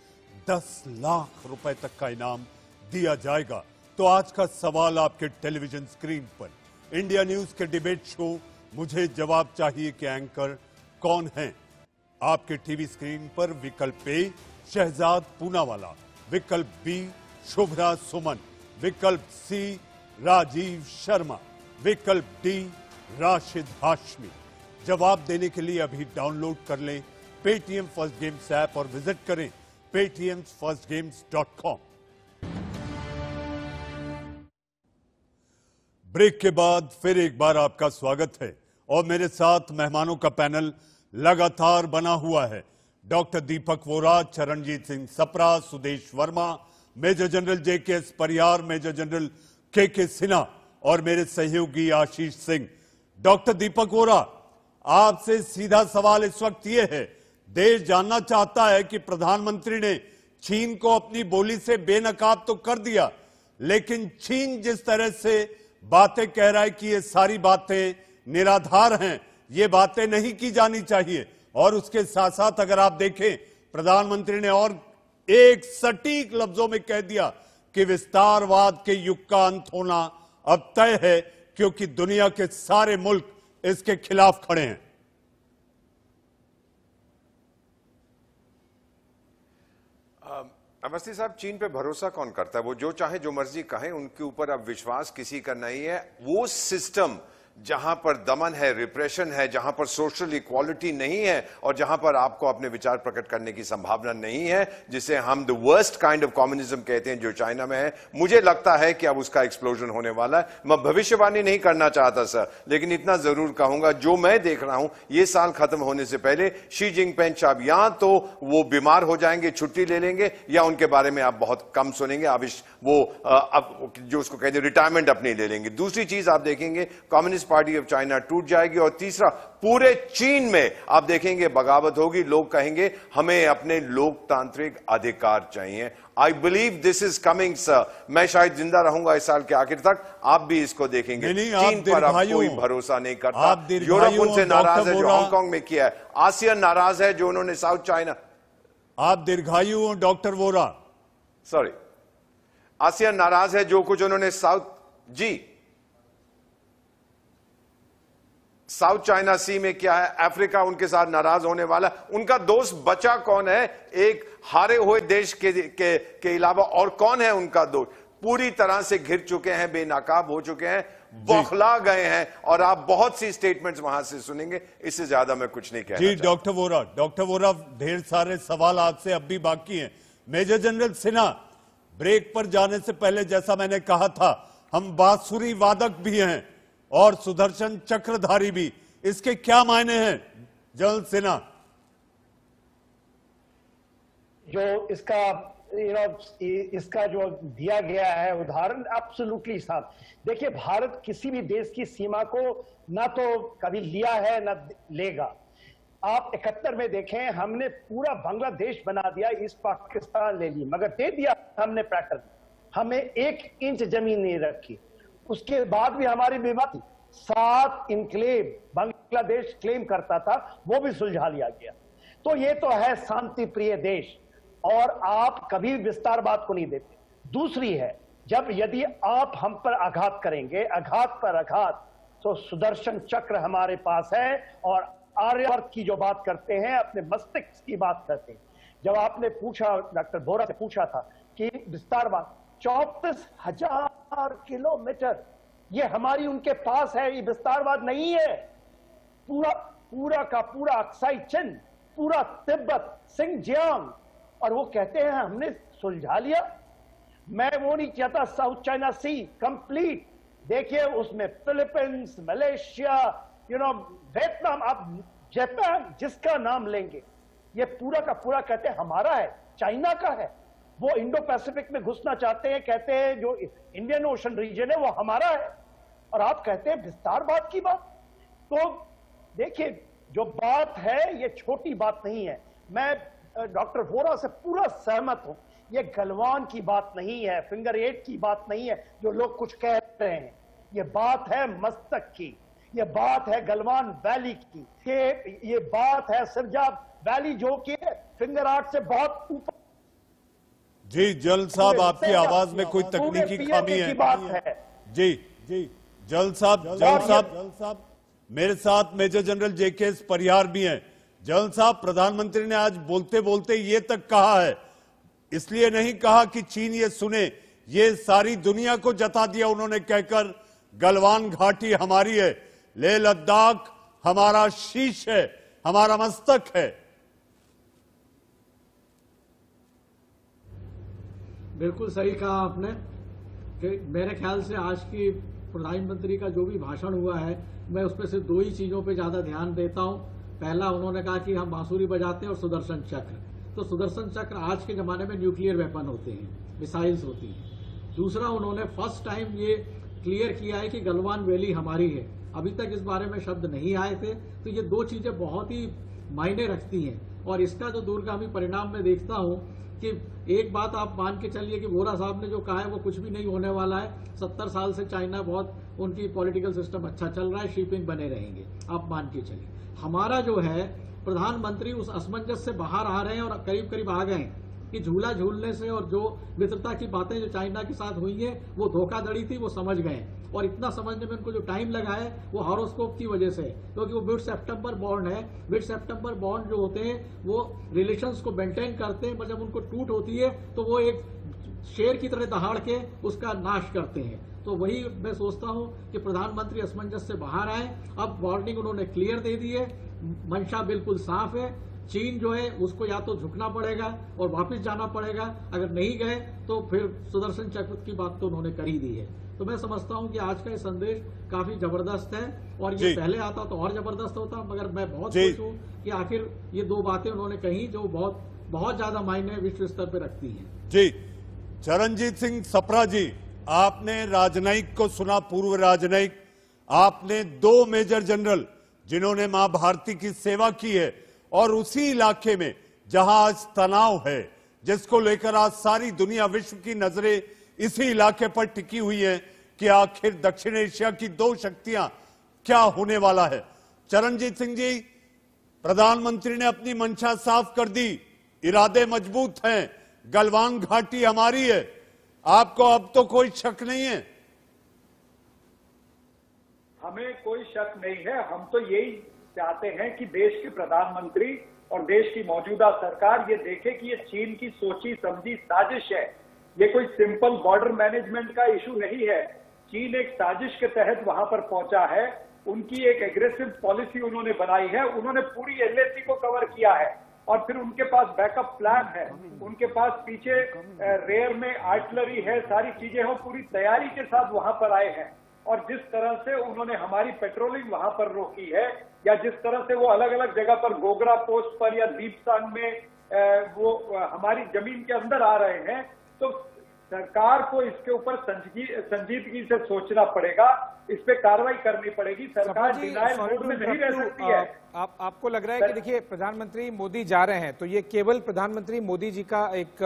10 लाख रुपए तक का इनाम दिया जाएगा। तो आज का सवाल आपके टेलीविजन स्क्रीन पर, इंडिया न्यूज के डिबेट शो मुझे जवाब चाहिए के एंकर कौन हैं? आपके टीवी स्क्रीन पर विकल्प ए शहजाद पूनावाला, विकल्प बी शुभ्रा सुमन, विकल्प सी राजीव शर्मा, विकल्प डी राशिद हाशमी। जवाब देने के लिए अभी डाउनलोड कर लें पेटीएम फर्स्ट गेम्स ऐप और विजिट करें paytmfirstgames.com। ब्रेक के बाद फिर एक बार आपका स्वागत है और मेरे साथ मेहमानों का पैनल लगातार बना हुआ है। Doctor Deepak Vora, Charanjit Singh Sapra, Sudesh Verma, major general JKS Pariyar, major general K Sinha और मेरे सहयोगी आशीष सिंह। डॉक्टर दीपक वोरा, आपसे सीधा सवाल इस वक्त यह है, देश जानना चाहता है कि प्रधानमंत्री ने चीन को अपनी बोली से बेनकाब तो कर दिया, लेकिन चीन जिस तरह से बातें कह रहा है कि ये सारी बातें निराधार हैं, ये बातें नहीं की जानी चाहिए। और उसके साथ साथ अगर आप देखें, प्रधानमंत्री ने और एक सटीक लफ्जों में कह दिया कि विस्तारवाद के युग का अंत होना अब तय है, क्योंकि दुनिया के सारे मुल्क इसके खिलाफ खड़े हैं। अवस्थी साहब, चीन पे भरोसा कौन करता है? वो जो चाहे जो मर्जी कहें, उनके ऊपर अब विश्वास किसी का नहीं है। वो सिस्टम जहां पर दमन है, रिप्रेशन है, जहां पर सोशल इक्वालिटी नहीं है और जहां पर आपको अपने विचार प्रकट करने की संभावना नहीं है, जिसे हम the worst kind of communism कहते हैं, जो चाइना में है, मुझे लगता है कि अब उसका एक्सप्लोजन होने वाला है। मैं भविष्यवाणी नहीं करना चाहता सर, लेकिन इतना जरूर कहूंगा, जो मैं देख रहा हूं, ये साल खत्म होने से पहले शी जिनपिंग साहब या तो वो बीमार हो जाएंगे, छुट्टी ले लेंगे, या उनके बारे में आप बहुत कम सुनेंगे। वो अब जो उसको कहते हैं रिटायरमेंट अपनी ले लेंगे। दूसरी चीज आप देखेंगे, कम्युनिस्ट पार्टी ऑफ चाइना टूट जाएगी। और तीसरा, पूरे चीन में आप देखेंगे बगावत होगी, लोग कहेंगे हमें अपने लोकतांत्रिक अधिकार चाहिए। I believe this is coming sir. मैं शायद जिंदा रहूंगा इस साल के आखिर तक, आप भी इसको देखेंगे। चीन पर अब कोई भरोसा नहीं करता। यूरोप उनसे नाराज है जो हांगकांग में किया है, आसियान नाराज है जो उन्होंने साउथ चाइना। आप दीर्घायु हो डॉक्टर वोरा। सॉरी, आसियान नाराज है जो कुछ उन्होंने साउथ चाइना सी में किया है। अफ्रीका उनके साथ नाराज होने वाला। उनका दोस्त बचा कौन है? एक हारे हुए देश के अलावा और कौन है उनका दोस्त? पूरी तरह से घिर चुके हैं, बेनकाब हो चुके हैं, बौखला गए हैं, और आप बहुत सी स्टेटमेंट्स वहां से सुनेंगे। इससे ज्यादा मैं कुछ नहीं कहना। जी डॉक्टर वोरा, ढेर सारे सवाल आपसे अब भी बाकी हैं। मेजर जनरल सिन्हा, ब्रेक पर जाने से पहले जैसा मैंने कहा था, हम बांसुरी वादक भी हैं और सुदर्शन चक्रधारी भी। इसके क्या मायने हैं जनरल सिन्हा? जो इसका जो दिया गया है उदाहरण एब्सोल्युटली साफ। देखिए, भारत किसी भी देश की सीमा को ना तो कभी लिया है ना लेगा। आप 71 में देखें, हमने पूरा बांग्लादेश बना दिया, ईस्ट पाकिस्तान ले ली, मगर दे दिया हमने पैटर्न, हमें 1 इंच जमीन नहीं रखी। उसके बाद भी हमारी विवाद 7 इनक्लेव बांग्लादेश क्लेम करता था, वो भी सुलझा लिया गया। तो ये तो है शांति प्रिय देश, और आप कभी विस्तारवाद को नहीं देते। दूसरी है, यदि आप हम पर आघात करेंगे, आघात पर आघात, तो सुदर्शन चक्र हमारे पास है, और आर्यवर्त की जो बात करते हैं, अपने मस्तिष्क की बात करते हैं। जब आपने पूछा, डॉक्टर वोरा से पूछा था कि विस्तारवाद 34,000 किलोमीटर ये हमारी उनके पास है, ये विस्तारवाद नहीं है। पूरा का पूरा अक्साई चिन, पूरा तिब्बत, सिंगजियांग, और वो कहते हैं हमने सुलझा लिया। मैं वो नहीं चाहता साउथ चाइना सी कंप्लीट। देखिए, उसमें फिलीपींस, मलेशिया, वियतनाम, आप जापान, जिसका नाम लेंगे, ये पूरा का पूरा कहते हैं हमारा है, चाइना का है। वो इंडो पैसिफिक में घुसना चाहते हैं, कहते हैं जो इंडियन ओशन रीजन है वो हमारा है, और आप कहते हैं विस्तारवाद की बात। तो देखिए, जो बात है ये छोटी बात नहीं है। मैं डॉक्टर वोरा से पूरा सहमत हूं। ये गलवान की बात नहीं है, फिंगर 8 की बात नहीं है जो लोग कुछ कह रहे हैं। ये बात है मस्तक की, ये बात है गलवान वैली की, ये बात है सिरजाब वैली जो कि फिंगर 8 से बहुत ऊपर। जी जल साहब, आपकी आवाज में कोई तकनीकी खामी है। जी जल साहब, मेरे साथ मेजर जनरल जेकेएस परियार भी हैं। जल साहब, प्रधानमंत्री ने आज बोलते बोलते ये तक कहा है, इसलिए नहीं कहा कि चीन ये सुने, ये सारी दुनिया को जता दिया उन्होंने कहकर, गलवान घाटी हमारी है, लेह लद्दाख हमारा शीश है, हमारा मस्तक है। बिल्कुल सही कहा आपने कि मेरे ख्याल से आज की प्रधानमंत्री का जो भी भाषण हुआ है, मैं उसमें से दो ही चीजों पे ज्यादा ध्यान देता हूं। पहला, उन्होंने कहा कि हम बांसुरी बजाते हैं और सुदर्शन चक्र। तो सुदर्शन चक्र आज के जमाने में न्यूक्लियर वेपन होते हैं, मिसाइल्स होती हैं। दूसरा, उन्होंने फर्स्ट टाइम ये क्लियर किया है कि गलवान वैली हमारी है। अभी तक इस बारे में शब्द नहीं आए थे। तो ये दो चीजें बहुत ही मायने रखती हैं और इसका जो दूरगामी परिणाम मैं देखता हूं कि एक बात आप मान के चलिए कि वोरा साहब ने जो कहा है वो कुछ भी नहीं होने वाला है। 70 साल से चाइना बहुत, उनकी पॉलिटिकल सिस्टम अच्छा चल रहा है, शिपिंग बने रहेंगे, आप मान के चलिए। हमारा जो है प्रधानमंत्री उस असमंजस से बाहर आ रहे हैं और करीब करीब आ गए हैं कि झूला झूलने से और जो मित्रता की बातें जो चाइना के साथ हुई है वो धोखाधड़ी थी, वो समझ गए। और इतना समझने में उनको जो टाइम लगा है वो हॉरोस्कोप की वजह से है, क्योंकि वो मिड सितंबर बॉन्ड है। मिड सितंबर बॉन्ड जो होते हैं वो रिलेशंस को मेंटेन करते हैं, जब उनको टूट होती है तो वो एक शेर की तरह दहाड़ के उसका नाश करते हैं। तो वही मैं सोचता हूं कि प्रधानमंत्री असमंजस से बाहर आए। अब वार्निंग उन्होंने क्लियर दे दी है, मंशा बिल्कुल साफ है। चीन जो है उसको या तो झुकना पड़ेगा और वापस जाना पड़ेगा, अगर नहीं गए तो फिर सुदर्शन चक्र की बात तो उन्होंने कर ही दी है। तो मैं समझता हूं कि आज का ये संदेश काफी जबरदस्त है और ये पहले आता तो और जबरदस्त होता, मगर मैं बहुत खुश हूं कि आखिर ये दो बातें उन्होंने कही जो बहुत बहुत ज्यादा मायने विश्व स्तर पर रखती हैं। जी, चरणजीत सिंह सप्रा जी, आपने राजनयिक को सुना, पूर्व राजनयिक, आपने दो मेजर जनरल जिन्होंने मां भारती की सेवा की है और उसी इलाके में जहां आज तनाव है, जिसको लेकर आज सारी दुनिया, विश्व की नजरें इसी इलाके पर टिकी हुई है कि आखिर दक्षिण एशिया की दो शक्तियां क्या होने वाला है। चरणजीत सिंह जी, प्रधानमंत्री ने अपनी मंशा साफ कर दी, इरादे मजबूत हैं, गलवान घाटी हमारी है, आपको अब तो कोई शक नहीं है? हमें कोई शक नहीं है। हम तो यही चाहते हैं कि देश के प्रधानमंत्री और देश की मौजूदा सरकार ये देखे कि ये चीन की सोची समझी साजिश है। ये कोई सिंपल बॉर्डर मैनेजमेंट का इशू नहीं है। चीन एक साजिश के तहत वहां पर पहुंचा है, उनकी एक एग्रेसिव पॉलिसी उन्होंने बनाई है, उन्होंने पूरी एलएसी को कवर किया है और फिर उनके पास बैकअप प्लान है, उनके पास पीछे रेयर में आर्टिलरी है, सारी चीजें हो, पूरी तैयारी के साथ वहां पर आए हैं। और जिस तरह से उन्होंने हमारी पेट्रोलिंग वहां पर रोकी है, या जिस तरह से वो अलग अलग जगह पर गोगरा पोस्ट पर या दीपसांग में वो हमारी जमीन के अंदर आ रहे हैं, तो सरकार को इसके ऊपर संजीदगी से सोचना पड़ेगा, इस पे कार्रवाई करनी पड़ेगी। सरकार डिनायल मोड में नहीं रह सकती है। आपको लग रहा है कि देखिए प्रधानमंत्री मोदी जा रहे हैं तो ये केवल प्रधानमंत्री मोदी जी का एक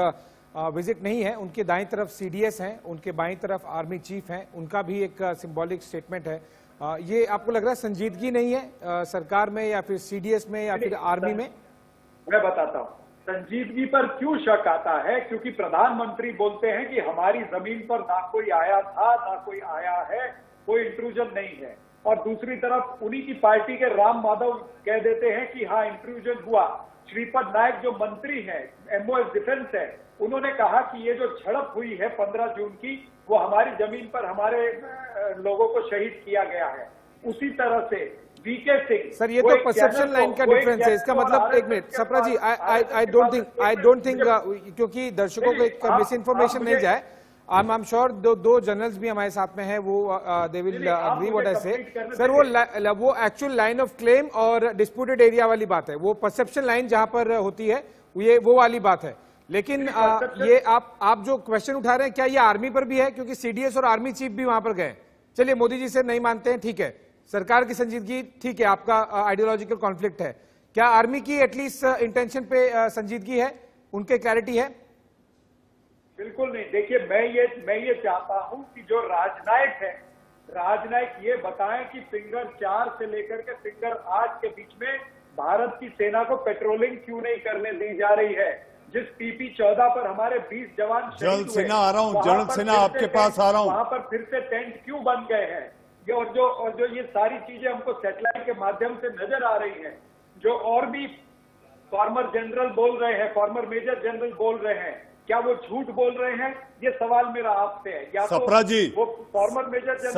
विजिट नहीं है, उनके दाईं तरफ सीडीएस हैं, उनके बाईं तरफ आर्मी चीफ हैं, उनका भी एक सिंबॉलिक स्टेटमेंट है। ये आपको लग रहा है संजीदगी नहीं है सरकार में या फिर सीडीएस में या फिर आर्मी में? मैं बताता हूँ संजीदगी पर क्यों शक आता है, क्योंकि प्रधानमंत्री बोलते हैं कि हमारी जमीन पर ना कोई आया था ना कोई आया है, कोई इंट्रूजन नहीं है, और दूसरी तरफ उन्हीं की पार्टी के राम माधव कह देते हैं कि हाँ इंट्रूजन हुआ। श्रीपद नायक जो मंत्री हैं, एमओएस डिफेंस है, उन्होंने कहा कि ये जो झड़प हुई है 15 जून की, वो हमारी जमीन पर हमारे लोगों को शहीद किया गया है। उसी तरह से वीके सिंह, सर ये तो परसेप्शन लाइन का डिफरेंस है। इसका मतलब एक minute Sapra ji, I don't think क्योंकि दर्शकों को एक मिस इन्फॉर्मेशन मिल जाए, आई एम श्योर दो जनरल्स भी हमारे साथ में है, वो they will agree what I say. Sir वो एक्चुअल लाइन ऑफ क्लेम और डिस्प्यूटेड एरिया वाली बात है, वो परसेप्शन लाइन जहां पर होती है ये वो वाली बात है। लेकिन ये आप जो क्वेश्चन उठा रहे हैं क्या ये आर्मी पर भी है? क्योंकि सीडीएस और आर्मी चीफ भी वहां पर गए। चलिए मोदी जी से नहीं मानते हैं, ठीक है, सरकार की संजीदगी ठीक है, आपका आइडियोलॉजिकल कॉन्फ्लिक्ट है, क्या आर्मी की एटलीस्ट इंटेंशन पे संजीदगी है, उनके क्लैरिटी है? बिल्कुल नहीं। देखिए मैं ये चाहता हूं कि जो राजनायक है, राजनायक ये बताएं कि फिंगर 4 से लेकर के फिंगर 8 के बीच में भारत की सेना को पेट्रोलिंग क्यों नहीं करने दी जा रही है। जिस पीपी 14 पर हमारे 20 जवान जनरल सिन्हा आ रहा हूं, जनरल सिन्हा आपके पास आ रहा हूं, वहां पर फिर से टेंट क्यों बन गए हैं? और जो ये सारी चीजें हमको सैटेलाइट के माध्यम से नजर आ रही हैं, जो और भी फॉर्मर जनरल बोल रहे हैं, फॉर्मर मेजर जनरल बोल रहे हैं, क्या वो झूठ बोल रहे हैं? ये सवाल मेरा आपसे है। या सप्रा जी, वो फॉर्मर मेजर जनरल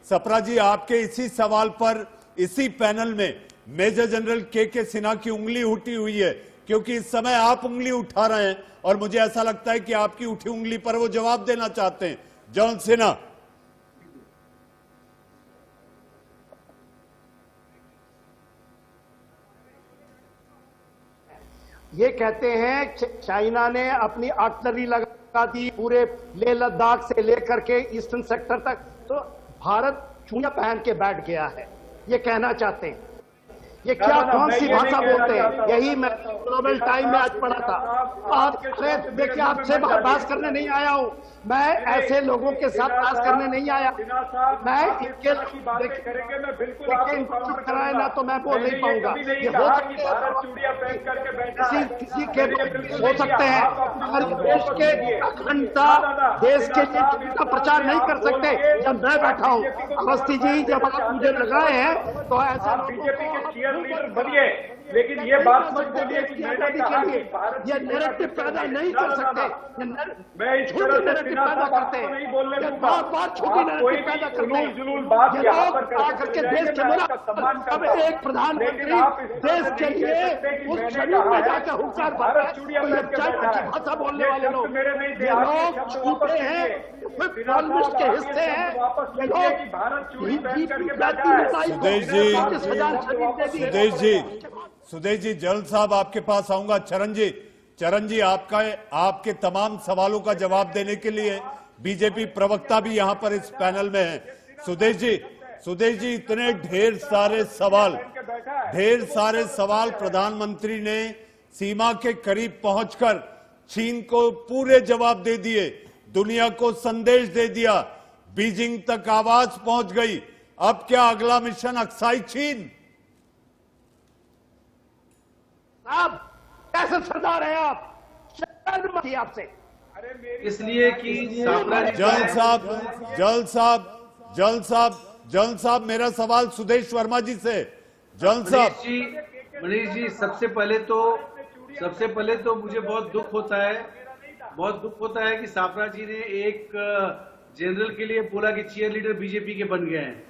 सप्रा जी आपके इसी सवाल पर इसी पैनल में मेजर जनरल के सिन्हा की उंगली उठी हुई है, क्योंकि इस समय आप उंगली उठा रहे हैं और मुझे ऐसा लगता है कि आपकी उठी उंगली पर वो जवाब देना चाहते हैं। जनरल सिन्हा। ये कहते हैं चाइना ने अपनी आर्टिलरी लगा दी पूरे लेह लद्दाख से लेकर के ईस्टर्न सेक्टर तक, तो भारत चूड़ियां पहन के बैठ गया है, ये कहना चाहते हैं। ये क्या कौन सी भाषा बोलते हैं? यही मैं ग्लोबल टाइम में आज पढ़ा था। आप देखिए, आपसे बहस करने नहीं आया हूं मैं, ऐसे लोगों के साथ बहस करने नहीं आया मैं। इनके चुप कराए ना तो मैं बोल नहीं पाऊंगा। ये किसी के हो सकते हैं, अगर देश के अखंडता, देश के का प्रचार नहीं कर सकते जब मैं बैठा हूं। अवस्थी जी, जब आप मुझे लगाए हैं तो ऐसा बीजेपी के चीयर लीडर बनिए, लेकिन ये बात मत बोलिए कि मैंने कहा कि भारत ये नैरेटिव पैदा नहीं कर सकते। मैं इस तरह से पैदा करते हैं, नहीं बोलने दूंगा। बहुत छोटी नैरेटिव पैदा करते हैं। जुलूल बात यहाँ पर आकर के देश के अब एक प्रधानमंत्री देश के लिए उस जमीन में जाकर हुंकार भर भाषा बोलने वाले लोग, ये लोग छूटे हैं, कम्युनिस्ट के हिस्से हैं ये लोग। सुदेश जी, जल्द साहब आपके पास आऊंगा। चरण जी आपके तमाम सवालों का जवाब देने के लिए बीजेपी प्रवक्ता भी यहां पर इस पैनल में है। सुदेश जी, इतने ढेर सारे सवाल प्रधानमंत्री ने सीमा के करीब पहुंचकर चीन को पूरे जवाब दे दिए, दुनिया को संदेश दे दिया, बीजिंग तक आवाज पहुंच गई। अब क्या अगला मिशन अक्साई चीन? आप कैसे सरदार हैं आप? शर्म आती है आपसे। इसलिए कि जल्द साहब मेरा सवाल सुदेश वर्मा जी से। जल्द साहब। मनीष जी, सबसे पहले तो मुझे बहुत दुख होता है कि साफरा जी ने एक जनरल के लिए बोला कि चीयर लीडर बीजेपी के बन गए हैं।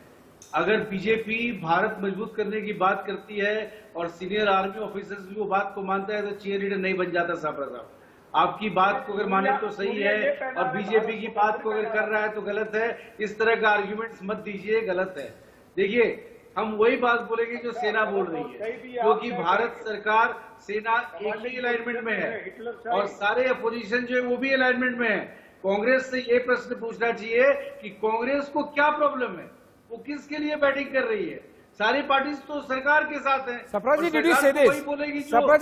अगर बीजेपी भारत मजबूत करने की बात करती है और सीनियर आर्मी ऑफिसर्स भी वो बात को मानता है तो चीयर लीडर नहीं बन जाता साफरा साहब। आपकी बात को अगर माने तो सही है और बीजेपी की बात को अगर कर रहा है तो गलत है। इस तरह का आर्ग्यूमेंट्स मत दीजिए, गलत है। देखिए, हम वही बात बोलेंगे जो सेना बोल रही है, क्योंकि भारत सरकार सेना एक ही अलाइनमेंट में है और सारे अपोजिशन जो है वो भी अलाइनमेंट में है। कांग्रेस से ये प्रश्न पूछना चाहिए कि कांग्रेस को क्या प्रॉब्लम है, वो किसके लिए बैटिंग कर रही है? सारी पार्टी तो सरकार के साथ है। सप्रा जी, डिड यू से दिस? सप्रा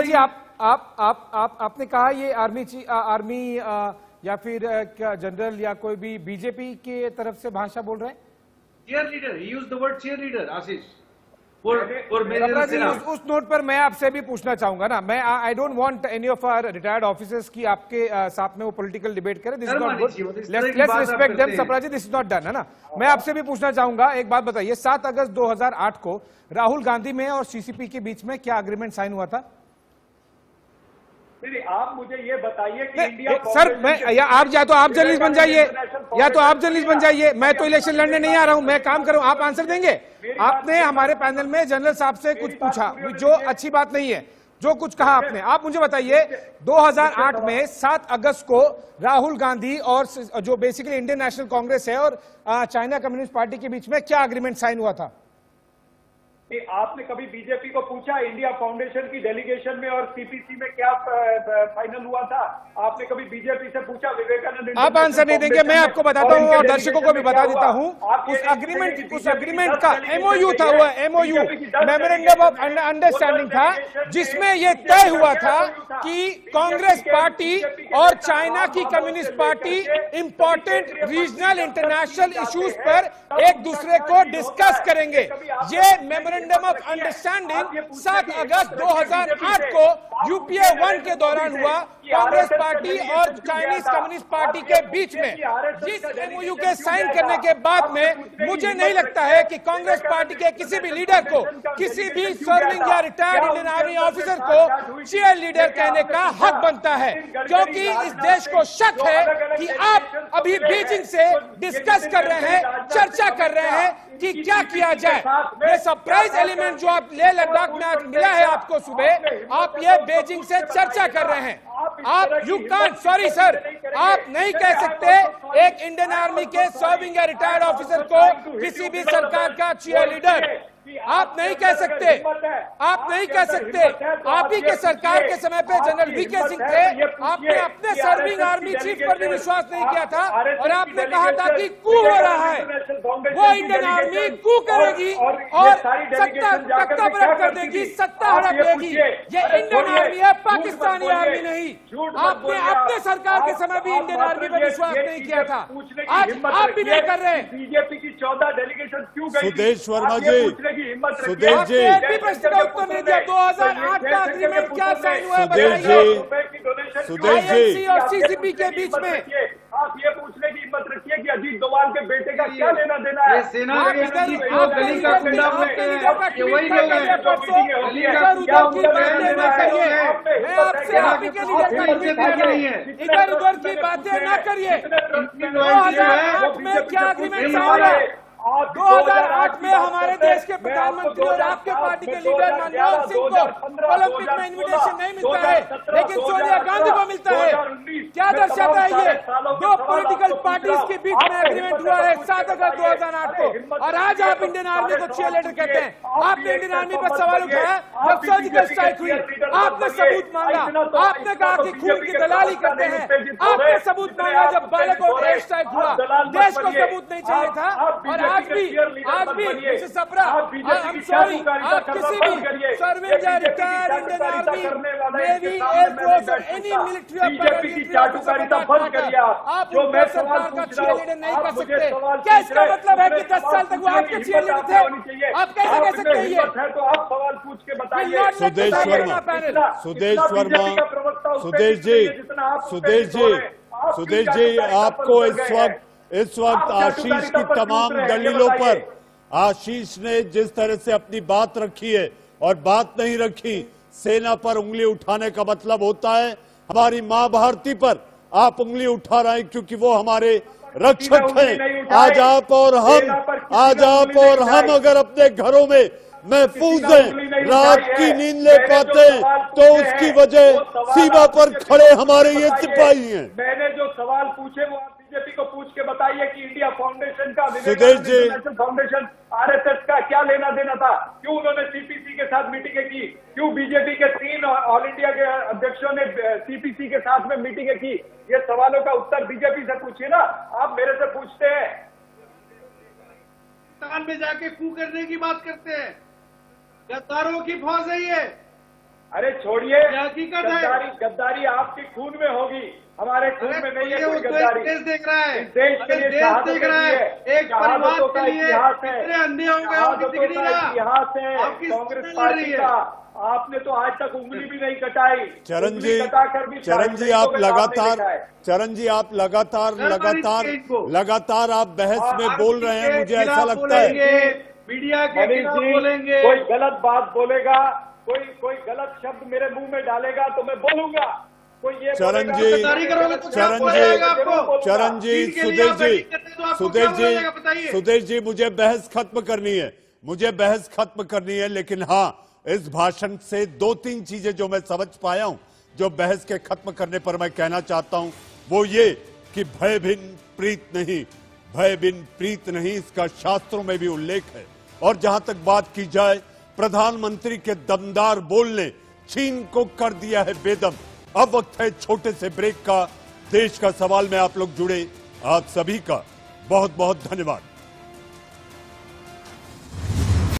जी, आपने कहा ये आर्मी या फिर क्या जनरल या कोई भी बीजेपी के तरफ से भाषा बोल रहे हैं? Cheer leader, he used the word cheer leader. Ashish, उस नोट पर मैं आपसे भी पूछना चाहूंगा ना, मैं I don't want any of our retired officers की आपके साथ में वो पॉलिटिकल डिबेट करें। This is not good, let's respect them. Sapra ji, this is not done, है ना। मैं आपसे भी पूछना चाहूंगा, एक बात बताइए, 7 अगस्त 2008 को राहुल गांधी में और सीसीपी के बीच में क्या एग्रीमेंट साइन हुआ था? नहीं, आप मुझे ये बताइए कि इंडिया सर, मैं आप जर्नलिस्ट बन जाइए, मैं तो इलेक्शन लड़ने नहीं आ रहा हूं, मैं काम कर रहा हूं। आप आंसर देंगे? आपने हमारे पैनल में जनरल साहब से कुछ पूछा जो अच्छी बात नहीं है, जो कुछ कहा आपने। आप मुझे बताइए, 2008 में 7 अगस्त को राहुल गांधी और जो बेसिकली इंडियन नेशनल कांग्रेस है और चाइना कम्युनिस्ट पार्टी के बीच में क्या एग्रीमेंट साइन हुआ था? आपने कभी बीजेपी को पूछा इंडिया फाउंडेशन की डेलीगेशन में और सीपीसी में क्या फाइनल हुआ था? आपने कभी बीजेपी से पूछा? विवेकानंद, आप आंसर नहीं देंगे, मैं आपको बताता हूं और दर्शकों को भी बता देता हूं। उस अग्रीमेंट का एमओयू था, वो एमओयू मेमोरेंडम ऑफ अंडरस्टैंडिंग था, जिसमें यह तय हुआ था कि कांग्रेस पार्टी और चाइना की communist party important regional international issues पर एक दूसरे को डिस्कस करेंगे। ये मेमोरेंडम ऑफ अंडरस्टैंडिंग 7 अगस्त 2008 को यूपीए 1 के दौरान हुआ कांग्रेस पार्टी और चाइनीज कम्युनिस्ट पार्टी के बीच में जिस एमओयू के साइन करने के बाद में मुझे नहीं लगता है कि कांग्रेस पार्टी के किसी भी लीडर को, किसी भी सर्विंग या रिटायर्ड इंडियन आर्मी ऑफिसर को चीयर लीडर कहने का हक बनता है, क्योंकि इस देश को शक है कि आप अभी बीजिंग से डिस्कस कर रहे हैं, चर्चा कर रहे हैं कि क्या किया जाए। ये सरप्राइज एलिमेंट जो आप लेह लद्दाख में आज मिला है आपको सुबह, आप ये बीजिंग से चर्चा कर रहे हैं। आप यू कांट, सॉरी सर, आप नहीं कह सकते एक इंडियन आर्मी के सर्विंग या रिटायर्ड ऑफिसर को किसी भी सरकार का चीयर लीडर आप नहीं कह सकते, आप नहीं कह सकते। आप ही के सरकार के समय पे जनरल वीके सिंह थे, आपने अपने सर्विंग आर्मी चीफ पर भी विश्वास नहीं किया था और आपने कहा था कि कू हो रहा है, वो इंडियन आर्मी कू करेगी और सत्ता तख्तापलट कर देगी, सत्ता हड़प देगी। ये इंडियन आर्मी है, पाकिस्तानी आर्मी नहीं। आपने अपने सरकार के समय भी इंडियन आर्मी पर विश्वास नहीं किया था, आज आप भी नहीं कर रहे। बीजेपी की 14 डेलीगेशन क्यों गई? सुदेश वर्मा जी, सुदेश जी, प्रश्न का उत्तर नहीं दिया। 2008 का एग्रीमेंट क्या साइन हुआ है सुदेश बताइए। सुदेश जी और सीसीपी के बीच में आप ये पूछने की हिम्मत रखिए कि अजीत डोभाल के बेटे का क्या लेना देना है? सेना के गली का कुंडा में वही लोग हैं गली का मैं आपसे आप ही के लीडर इधर उधर की बातें ना करिए। 2008 में क्या एग्रीमेंट साइन है? 2008 में हमारे देश के प्रधानमंत्री और आपके पार्टी के लीडर मनमोहन सिंह को ओलंपिक में इनविटेशन नहीं मिलता है, लेकिन सोनिया गांधी को मिलता है। क्या दर्शाता है ये? दो पॉलिटिकल पार्टीज के बीच में एग्रीमेंट हुआ है 7 अगस्त 2008 को, और आज आप इंडियन आर्मी को चीयर लीडर कहते हैं। आपने इंडियन आर्मी पर सवाल उठाया जब सर्जिकल स्ट्राइक हुई, आपने सबूत मांगा, आपने कहा कि खून की दलाली करते हैं, आपने सबूत मांगा जब बालाकोट एयर स्ट्राइक हुआ, देश को सबूत नहीं चाहिए था। और आज भी मिसेस सप्रा, I'm sorry, आप किसी भी सर्विंग या retired Indian army, navy, air force और एनी मिलिट्री बंद करिए। आप उनके सरकार का चीयर लीडर नहीं कर सकते। क्या इसका मतलब है कि 10 साल तक वो आपके चीयर लीडर थे? आप कैसे कह सकते हैं ये? तो आप सवाल पूछ के बताइए। सुदेश वर्मा, सुदेश वर्मा, सुदेश जी, आपको इस वक्त आशीष की तमाम दलीलों पर आशीष ने जिस तरह से अपनी बात रखी है और बात नहीं रखी, सेना पर उंगली उठाने का मतलब होता है हमारी मां भारती पर आप उंगली उठा रहे हैं, क्योंकि वो हमारे रक्षक हैं। आज आप और हम अगर अपने घरों में महफूज हैं, रात की नींद ले पाते हैं, तो उसकी वजह सीमा पर खड़े हमारे ये सिपाही हैं। मैंने जो सवाल पूछे वो आप बीजेपी को पूछ के बताइए कि इंडिया फाउंडेशन का, सुदेश जी, फाउंडेशन आरएसएस का क्या लेना देना था? क्यों उन्होंने सीपीसी के साथ मीटिंगें की? क्यों बीजेपी के 3 ऑल इंडिया के अध्यक्षों ने सीपीसी के साथ में मीटिंगें की? ये सवालों का उत्तर बीजेपी से पूछिए ना, आप मेरे से पूछते हैं। पाकिस्तान में जाके कू करने की बात करते हैं, गद्दारों की फौज है ये। अरे छोड़िए, गद्दारी आपके खून में होगी, हमारे खून में नहीं है कोई गद्दारी। देश देख रहा है, देश के लिए देख रहा है, एक परिवार के लिए कितने अंधे हो गए इतिहास है कांग्रेस पार्टी का। आपने तो आज तक उंगली भी नहीं कटाई। चरण जी, आप लगातार आप बहस में बोल रहे हैं, मुझे ऐसा लगता है। मीडिया के खिलाफ बोलेंगे, कोई गलत बात बोलेगा, कोई गलत शब्द मेरे मुंह में डालेगा तो मैं बोलूंगा। कोई ये चरण जी, सुदेश जी, मुझे बहस खत्म करनी है, लेकिन हाँ, इस भाषण से 2-3 चीजें जो मैं समझ पाया हूं, जो बहस के खत्म करने पर मैं कहना चाहता हूं, वो ये कि भय बिन प्रीत नहीं, इसका शास्त्रों में भी उल्लेख है। और जहां तक बात की जाए, प्रधानमंत्री के दमदार बोलने चीन को कर दिया है बेदम। अब वक्त है छोटे से ब्रेक का। देश का सवाल में आप लोग जुड़े, आप सभी का बहुत बहुत धन्यवाद।